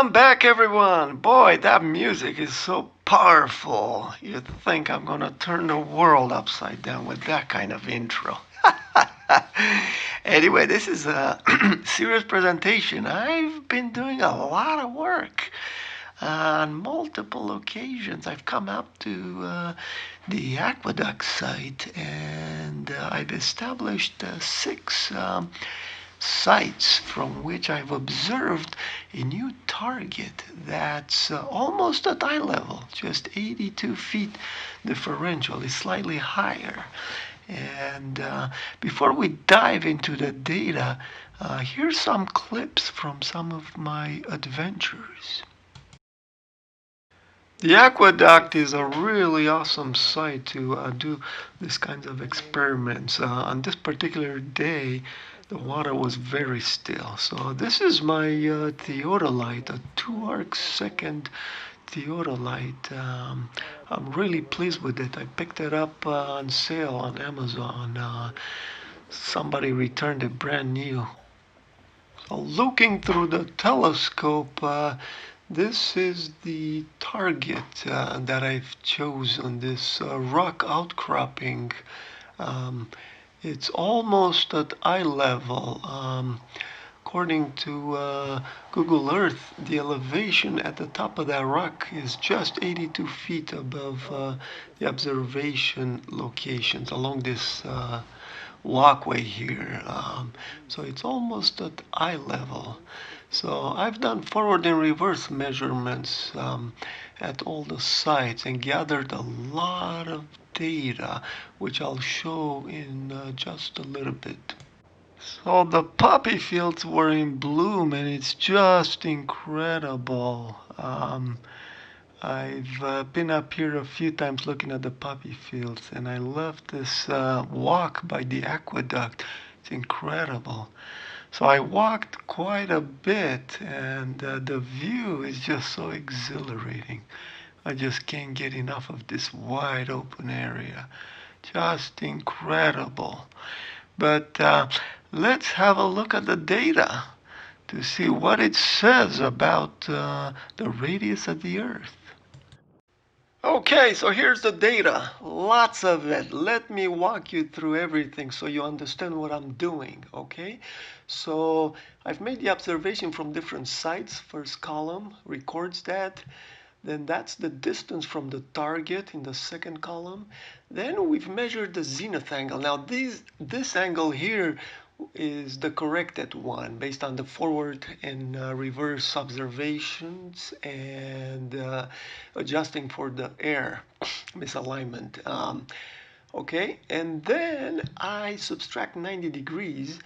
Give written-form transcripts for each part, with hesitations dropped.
I'm back, everyone. Boy, that music is so powerful. You'd think I'm gonna turn the world upside down with that kind of intro. Anyway, this is a serious presentation. I've been doing a lot of work on multiple occasions. I've come up to the aqueduct site and I've established six sites from which I've observed a new target that's almost at eye level, just 82 feet differential. It's slightly higher. And before we dive into the data, here's some clips from some of my adventures. The aqueduct is a really awesome site to do these kinds of experiments. On this particular day, the water was very still. So this is my theodolite, a 2 arc-second theodolite. I'm really pleased with it. I picked it up on sale on Amazon. Somebody returned it brand new. So looking through the telescope, this is the target that I've chosen, this rock outcropping. It's almost at eye level. According to Google Earth, the elevation at the top of that rock is just 82 feet above the observation locations along this walkway here. So it's almost at eye level. So I've done forward and reverse measurements at all the sites and gathered a lot of data, which I'll show in just a little bit. So the poppy fields were in bloom and it's just incredible. I've been up here a few times looking at the poppy fields and I love this walk by the aqueduct. It's incredible. So I walked quite a bit and the view is just so exhilarating. I just can't get enough of this wide open area. Just incredible. But let's have a look at the data to see what it says about the radius of the Earth. Okay, so here's the data. Lots of it. Let me walk you through everything so you understand what I'm doing, okay? So I've made the observation from different sites. First column records that. Then that's the distance from the target in the second column. Then we've measured the zenith angle. Now this angle here is the corrected one based on the forward and reverse observations and adjusting for the air misalignment. Okay, and then I subtract 90 degrees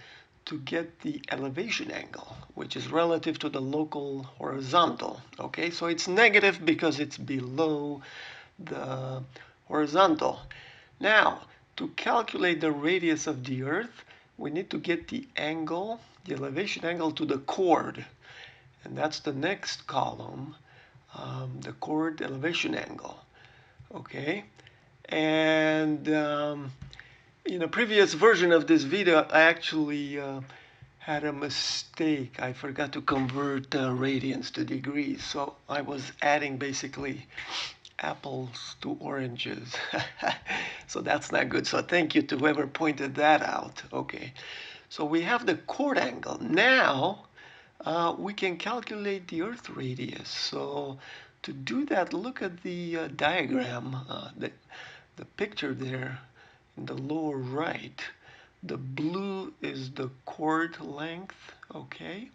to get the elevation angle, which is relative to the local horizontal. Okay, so it's negative because it's below the horizontal. Now, to calculate the radius of the Earth, we need to get the angle, the elevation angle to the chord. And that's the next column, the chord elevation angle. Okay, and in a previous version of this video, I actually had a mistake. I forgot to convert radians to degrees. So I was adding basically apples to oranges. So that's not good. So thank you to whoever pointed that out. Okay. So we have the chord angle. Now we can calculate the Earth radius. So to do that, look at the diagram, the picture there in the lower right. The blue is the chord length, okay?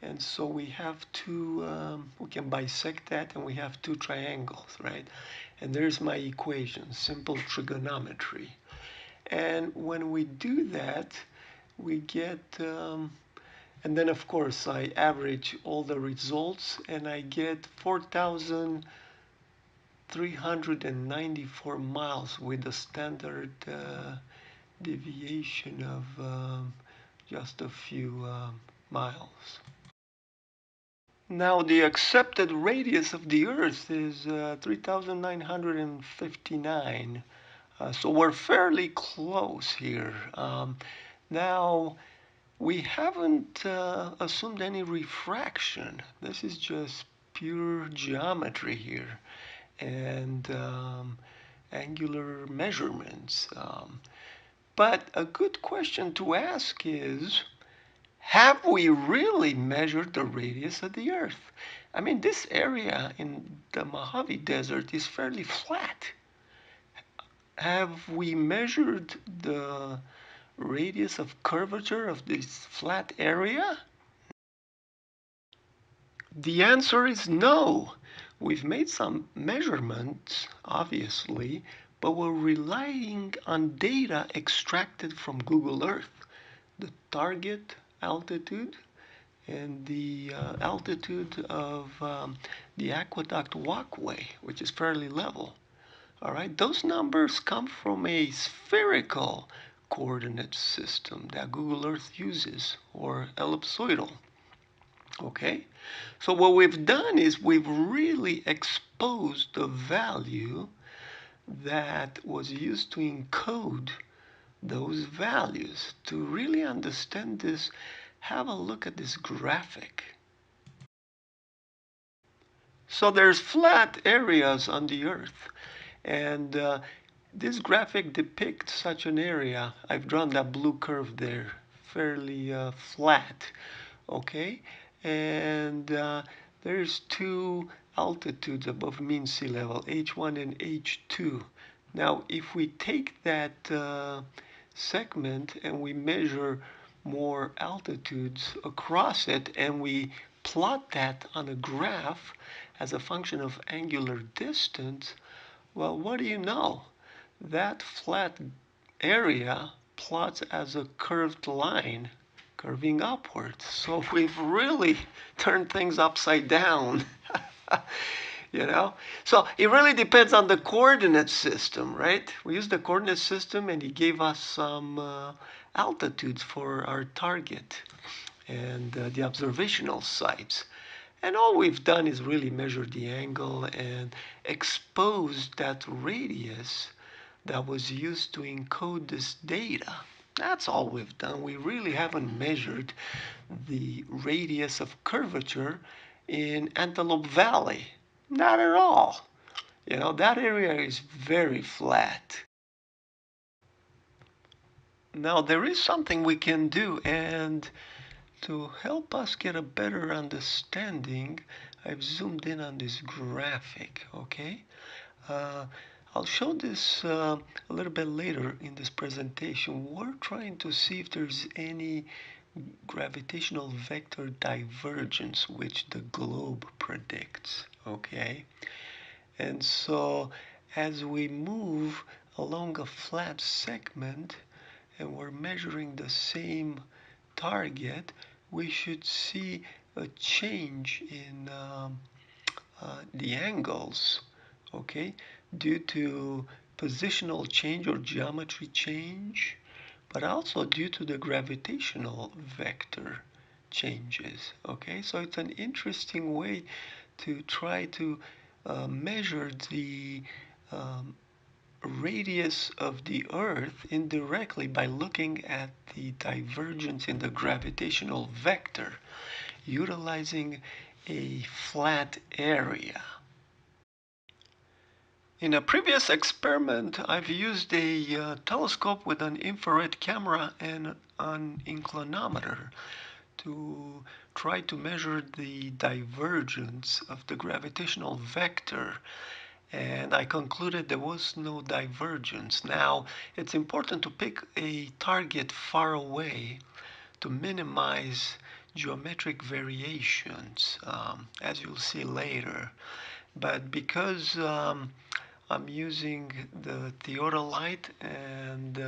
And so we have two, we can bisect that and we have two triangles, right? And there's my equation, simple trigonometry. And when we do that, we get, and then of course I average all the results and I get 4,394 miles with a standard deviation of just a few miles. Now the accepted radius of the Earth is 3,959. So we're fairly close here. Now we haven't assumed any refraction. This is just pure geometry here and angular measurements. But a good question to ask is, have we really measured the radius of the Earth? I mean, this area in the Mojave Desert is fairly flat. Have we measured the radius of curvature of this flat area? The answer is no. We've made some measurements, obviously, but we're relying on data extracted from Google Earth. The target altitude and the altitude of the aqueduct walkway, which is fairly level. All right, those numbers come from a spherical coordinate system that Google Earth uses, or ellipsoidal. Okay, so what we've done is we've really exposed the value that was used to encode those values. To really understand this, have a look at this graphic. So there's flat areas on the Earth, and this graphic depicts such an area. I've drawn that blue curve there, fairly flat, okay? And there's two altitudes above mean sea level, H1 and H2. Now, if we take that segment and we measure more altitudes across it and we plot that on a graph as a function of angular distance, well, what do you know? That flat area plots as a curved line curving upwards. So we've really turned things upside down. You know, so it really depends on the coordinate system, right? We used the coordinate system and he gave us some altitudes for our target and the observational sites. And all we've done is really measure the angle and expose that radius that was used to encode this data. That's all we've done. We really haven't measured the radius of curvature in Antelope Valley. Not at all. You know, that area is very flat. Now, there is something we can do, and to help us get a better understanding, I've zoomed in on this graphic, okay? I'll show this a little bit later in this presentation. We're trying to see if there's any gravitational vector divergence which the globe predicts, okay? And so as we move along a flat segment and we're measuring the same target, we should see a change in the angles, okay, due to positional change or geometry change, but also due to the gravitational vector changes, okay? So it's an interesting way to try to measure the radius of the Earth indirectly by looking at the divergence in the gravitational vector utilizing a flat area. In a previous experiment, I've used a telescope with an infrared camera and an inclinometer to try to measure the divergence of the gravitational vector, and I concluded there was no divergence. Now, it's important to pick a target far away to minimize geometric variations, as you'll see later. But because I'm using the theodolite and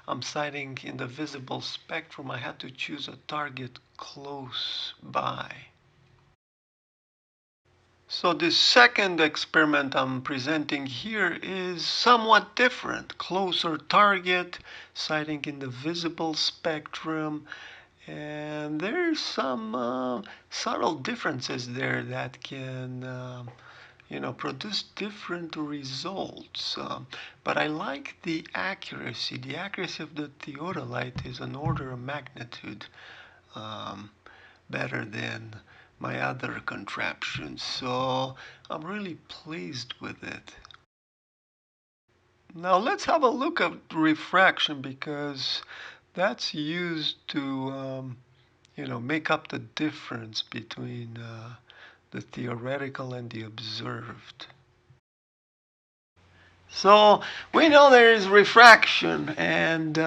I'm sighting in the visible spectrum, I had to choose a target close by. So this second experiment I'm presenting here is somewhat different. Closer target, sighting in the visible spectrum, and there's some subtle differences there that can produce different results. But I like the accuracy. The accuracy of the theodolite is an order of magnitude um, better than my other contraptions. So I'm really pleased with it. Now let's have a look at refraction, because that's used to make up the difference between the theoretical and the observed. So we know there is refraction, and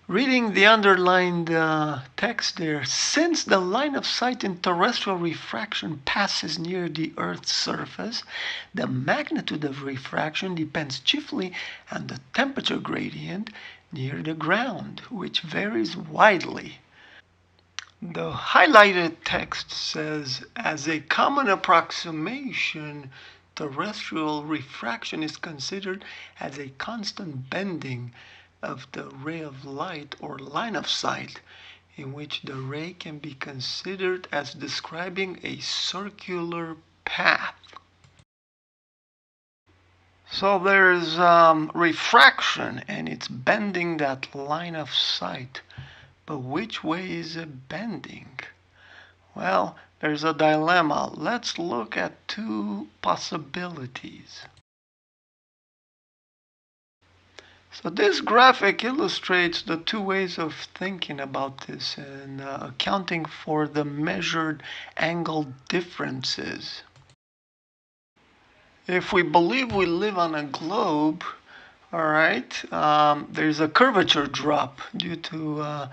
reading the underlined text there, since the line of sight in terrestrial refraction passes near the Earth's surface, the magnitude of refraction depends chiefly on the temperature gradient near the ground, which varies widely. The highlighted text says, as a common approximation, terrestrial refraction is considered as a constant bending of the ray of light or line of sight, in which the ray can be considered as describing a circular path. So there's refraction, and it's bending that line of sight. But which way is it bending? Well, there's a dilemma. Let's look at two possibilities. So this graphic illustrates the two ways of thinking about this and accounting for the measured angle differences. If we believe we live on a globe, all right, there's a curvature drop due to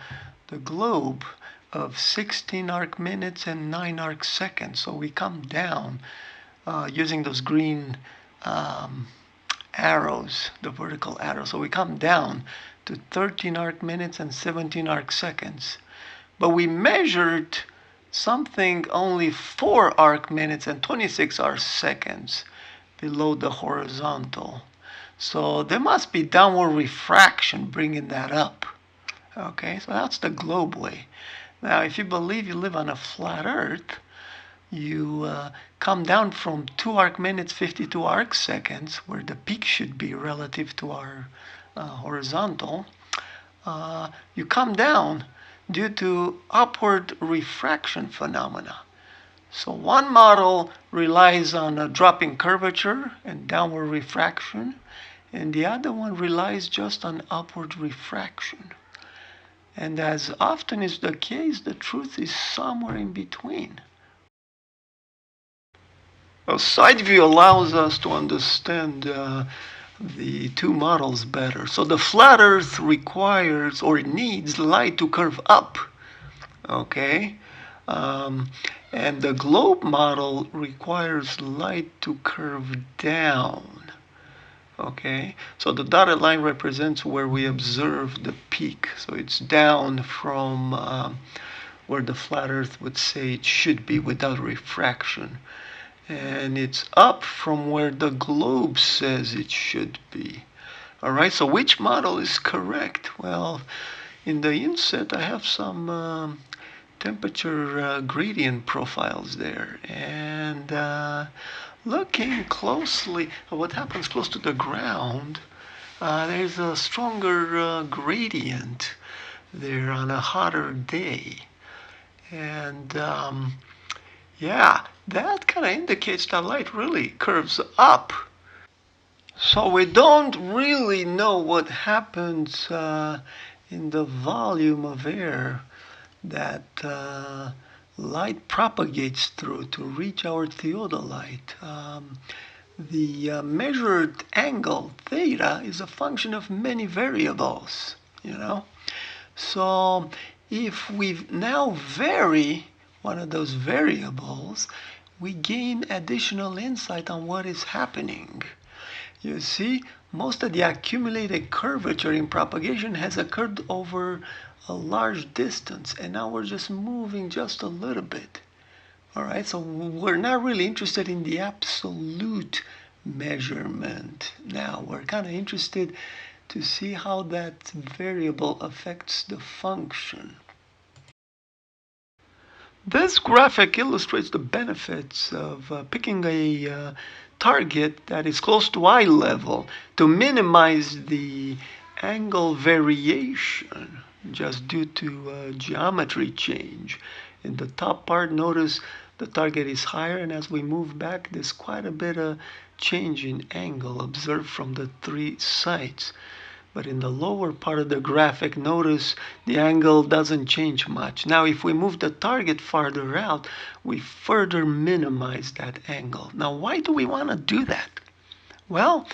the globe of 16 arc minutes and 9 arc seconds. So we come down using those green arrows, the vertical arrows. So we come down to 13 arc minutes and 17 arc seconds. But we measured something only 4 arc minutes and 26 arc seconds below the horizontal. So there must be downward refraction bringing that up. Okay, so that's the globe way. Now, if you believe you live on a flat Earth, you come down from 2 arc minutes, 52 arc seconds, where the peak should be relative to our horizontal. You come down due to upward refraction phenomena. So one model relies on a dropping curvature and downward refraction, and the other one relies just on upward refraction. And as often is the case, the truth is somewhere in between. A side view allows us to understand the two models better. So the flat Earth requires or needs light to curve up, okay? And the globe model requires light to curve down, okay? So the dotted line represents where we observe the peak. So it's down from where the flat Earth would say it should be without refraction. And it's up from where the globe says it should be. All right, so which model is correct? Well, in the inset, I have some temperature gradient profiles there. And looking closely at what happens close to the ground, there's a stronger gradient there on a hotter day. And yeah, that kind of indicates that light really curves up. So we don't really know what happens in the volume of air that light propagates through to reach our theodolite. The measured angle, theta, is a function of many variables, So if we now vary one of those variables, we gain additional insight on what is happening. You see, most of the accumulated curvature in propagation has occurred over a large distance, and now we're just moving just a little bit. All right, so we're not really interested in the absolute measurement now. We're kind of interested to see how that variable affects the function. This graphic illustrates the benefits of picking a target that is close to eye level to minimize the angle variation just due to geometry change. In the top part, notice the target is higher, and as we move back, there's quite a bit of change in angle observed from the three sides. But in the lower part of the graphic, notice the angle doesn't change much. Now, if we move the target farther out, we further minimize that angle. Now, why do we want to do that? Well,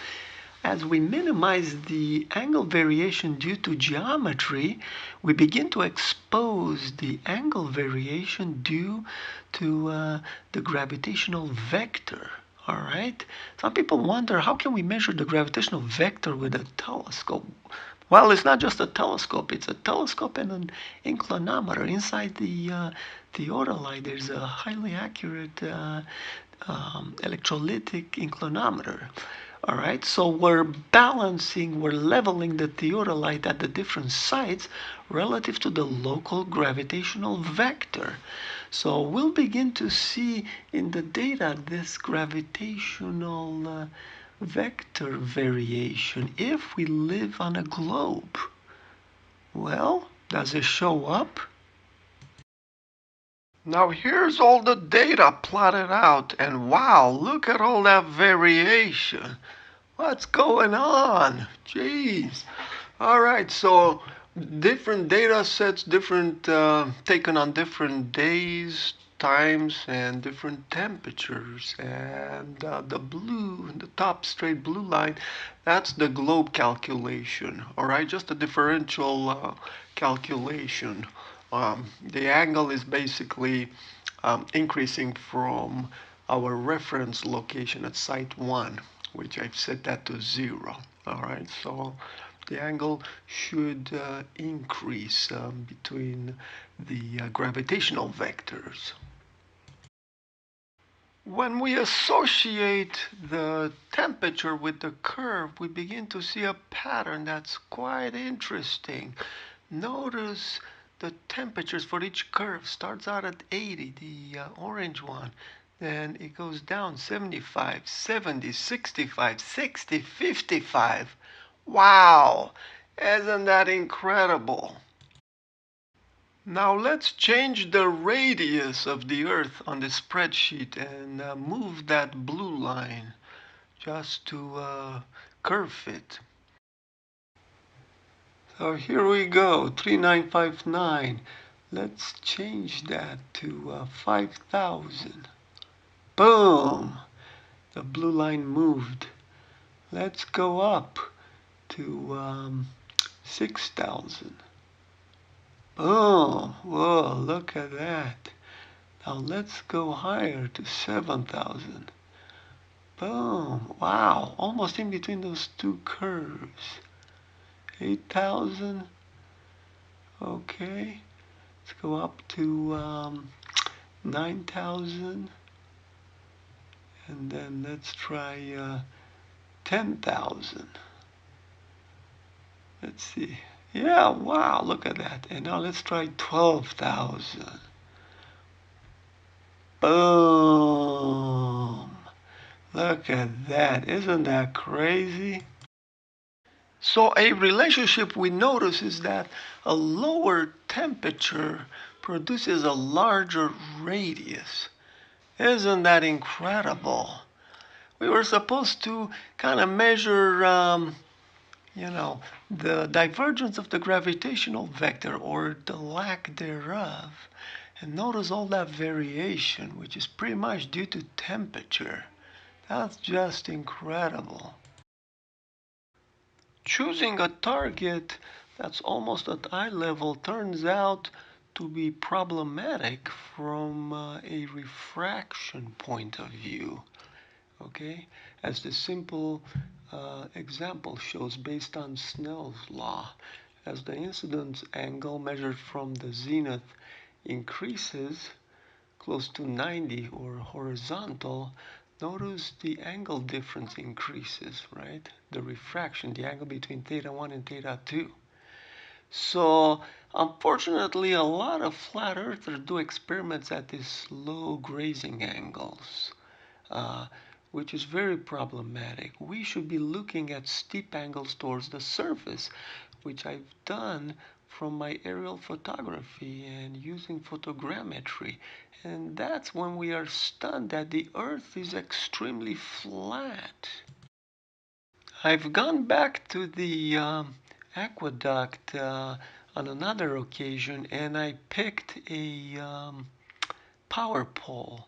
as we minimize the angle variation due to geometry, we begin to expose the angle variation due to the gravitational vector. All right. Some people wonder, how can we measure the gravitational vector with a telescope? Well, it's not just a telescope. It's a telescope and an inclinometer. Inside the theodolite, there's a highly accurate electrolytic inclinometer. All right, so we're balancing, we're leveling the theodolite at the different sites relative to the local gravitational vector. So we'll begin to see in the data this gravitational vector variation if we live on a globe. Well, does it show up? Now here's all the data plotted out, and wow, look at all that variation. What's going on? Jeez. All right, so different data sets, different taken on different days, times, and different temperatures. And the blue, the top straight blue line, that's the globe calculation. All right, just a differential calculation. The angle is basically increasing from our reference location at site 1, which I've set that to 0. All right, so the angle should increase between the gravitational vectors. When we associate the temperature with the curve, we begin to see a pattern that's quite interesting. Notice the temperatures for each curve starts out at 80, the orange one. Then it goes down 75, 70, 65, 60, 55. Wow! Isn't that incredible? Now let's change the radius of the Earth on the spreadsheet and move that blue line just to curve fit. So here we go, 3959. Let's change that to 5,000. Boom! The blue line moved. Let's go up to 6,000. Boom! Whoa, look at that. Now let's go higher to 7,000. Boom! Wow, almost in between those two curves. 8,000. Okay. Let's go up to 9,000. And then let's try 10,000. Let's see. Yeah, wow, look at that. And now let's try 12,000. Boom. Look at that. Isn't that crazy? So a relationship we notice is that a lower temperature produces a larger radius. Isn't that incredible? We were supposed to kind of measure the divergence of the gravitational vector or the lack thereof. And notice all that variation, which is pretty much due to temperature. That's just incredible. Choosing a target that's almost at eye level turns out to be problematic from a refraction point of view. Okay, as the simple example shows based on Snell's law, as the incidence angle measured from the zenith increases close to 90 or horizontal, notice the angle difference increases, right? The refraction, the angle between theta 1 and theta 2. So unfortunately, a lot of flat earthers do experiments at these low grazing angles, uh, which is very problematic. We should be looking at steep angles towards the surface, which I've done from my aerial photography and using photogrammetry. And that's when we are stunned that the earth is extremely flat. I've gone back to the aqueduct on another occasion, and I picked a power pole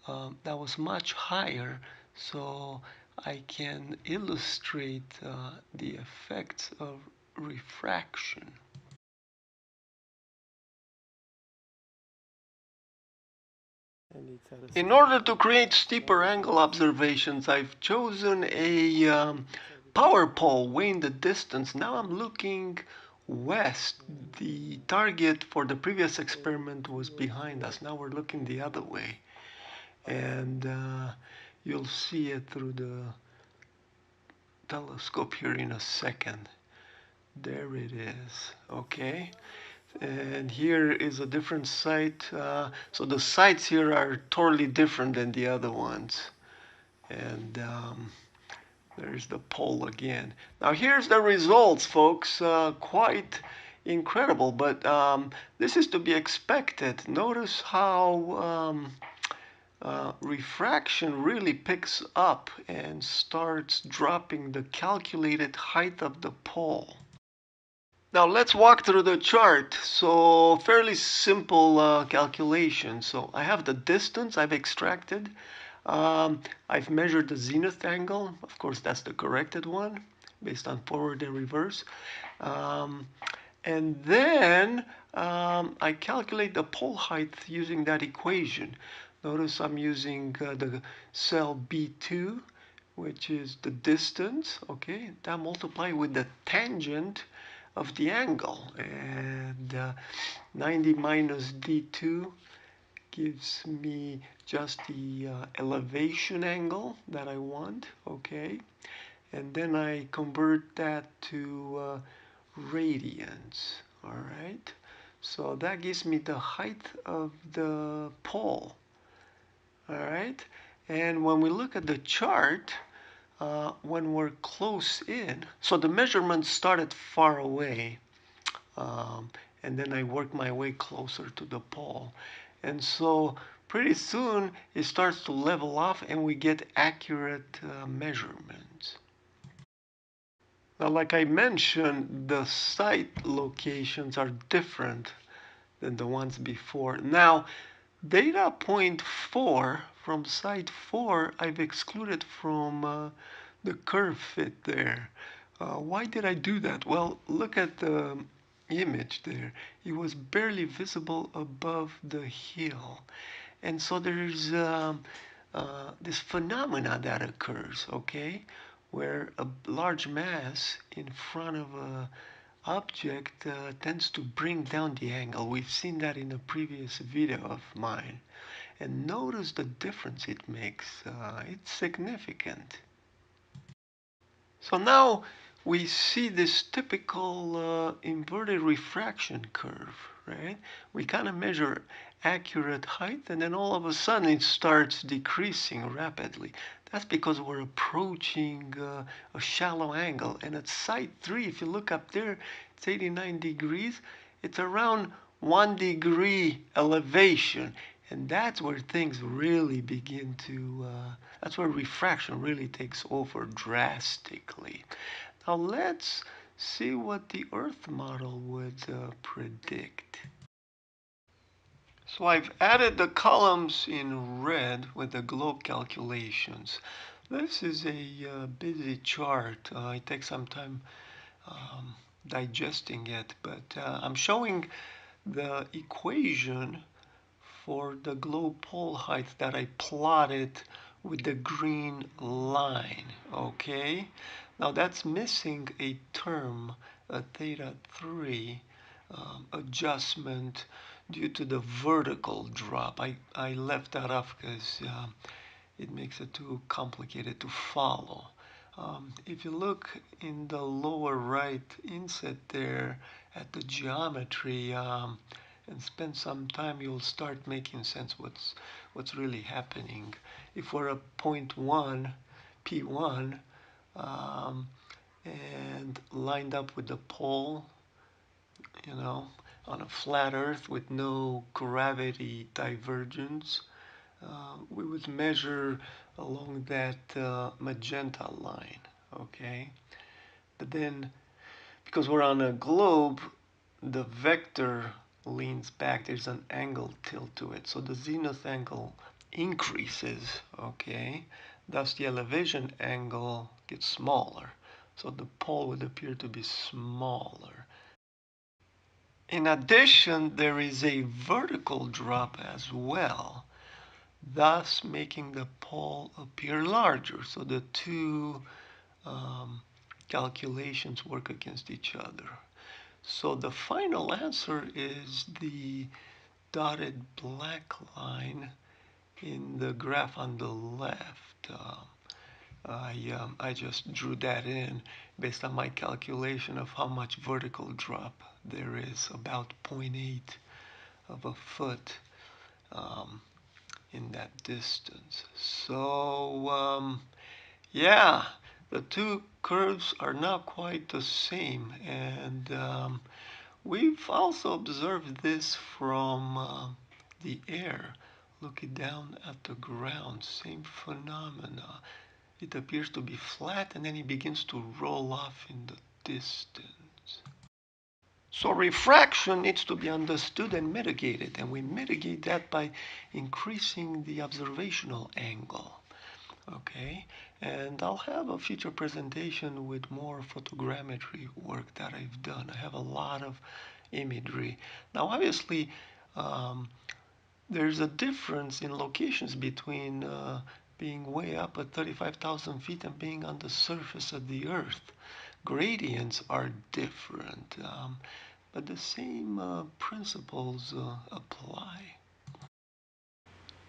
that was much higher, so I can illustrate the effects of refraction. In order to create steeper angle observations, I've chosen a power pole weighing the distance. Now I'm looking west. The target for the previous experiment was behind us. Now we're looking the other way. And you'll see it through the telescope here in a second. There it is. Okay. And here is a different site. So the sites here are totally different than the other ones. And there's the pole again. Now here's the results, folks. Quite incredible, but this is to be expected. Notice how refraction really picks up and starts dropping the calculated height of the pole. Now let's walk through the chart. So fairly simple calculation. So I have the distance I've extracted. I've measured the zenith angle. Of course, that's the corrected one based on forward and reverse. And then I calculate the pole height using that equation. Notice I'm using the cell B2, which is the distance, okay? That multiplied with the tangent of the angle. And 90 minus D2 gives me just the elevation angle that I want, okay? And then I convert that to radians, all right? So that gives me the height of the pole, all right? And when we look at the chart, when we're close in, so the measurements started far away, and then I work my way closer to the pole. And so pretty soon it starts to level off and we get accurate measurements. Now, like I mentioned, the site locations are different than the ones before. Now, data point 4 from site 4, I've excluded from the curve fit there. Why did I do that? Well, look at the image there. It was barely visible above the hill. And so there's this phenomena that occurs, okay, where a large mass in front of a object tends to bring down the angle. We've seen that in a previous video of mine. And notice the difference it makes. It's significant. So now we see this typical inverted refraction curve, right? We kind of measure accurate height and then all of a sudden it starts decreasing rapidly. That's because we're approaching a shallow angle. And at site 3, if you look up there, it's 89 degrees. It's around 1 degree elevation. And that's where things really begin to, that's where refraction really takes over drastically. Now let's see what the Earth model would predict. So I've added the columns in red with the globe calculations. This is a busy chart. It takes some time digesting it, but I'm showing the equation for the globe pole height that I plotted with the green line, okay? Now that's missing a term, a theta 3 adjustment due to the vertical drop. I left that off because it makes it too complicated to follow. If you look in the lower right inset there at the geometry, and spend some time, you'll start making sense what's really happening. If we're at point 1, P1, and lined up with the pole, on a flat Earth with no gravity divergence, we would measure along that magenta line, okay? But then, because we're on a globe, the vector leans back. There's an angle tilt to it, so the zenith angle increases, okay? Thus the elevation angle gets smaller, so the pole would appear to be smaller. In addition, there is a vertical drop as well, thus making the pole appear larger. So the two calculations work against each other. So the final answer is the dotted black line in the graph on the left. I just drew that in based on my calculation of how much vertical drop there is, about 0.8 of a foot in that distance. So yeah, the two curves are not quite the same, and we've also observed this from the air. Looking down at the ground, same phenomena. It appears to be flat and then it begins to roll off in the distance. So refraction needs to be understood and mitigated, and we mitigate that by increasing the observational angle. Okay, and I'll have a future presentation with more photogrammetry work that I've done. I have a lot of imagery. Now obviously there's a difference in locations between being way up at 35,000 feet and being on the surface of the Earth. Gradients are different, but the same principles apply.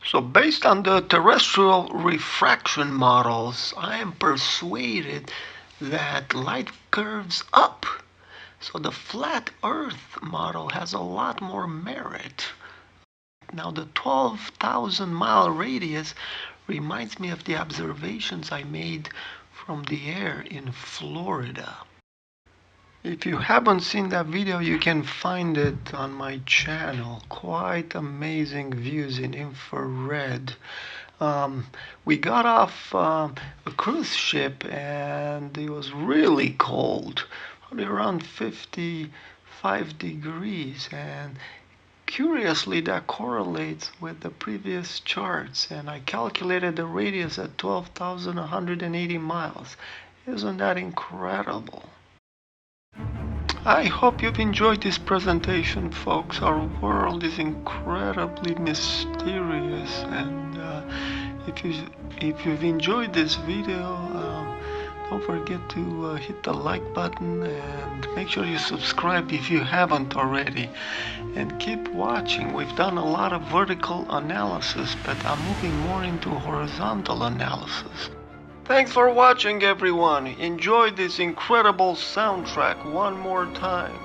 So based on the terrestrial refraction models, I am persuaded that light curves up. So the flat Earth model has a lot more merit. Now the 12,000 mile radius reminds me of the observations I made from the air in Florida. If you haven't seen that video, you can find it on my channel. Quite amazing views in infrared. We got off a cruise ship and it was really cold, probably around 55 degrees, and curiously, that correlates with the previous charts, and I calculated the radius at 12,180 miles. Isn't that incredible? I hope you've enjoyed this presentation, folks. Our world is incredibly mysterious, and if you've enjoyed this video, don't forget to hit the like button and make sure you subscribe if you haven't already. And keep watching. We've done a lot of vertical analysis, but I'm moving more into horizontal analysis. Thanks for watching, everyone. Enjoy this incredible soundtrack one more time.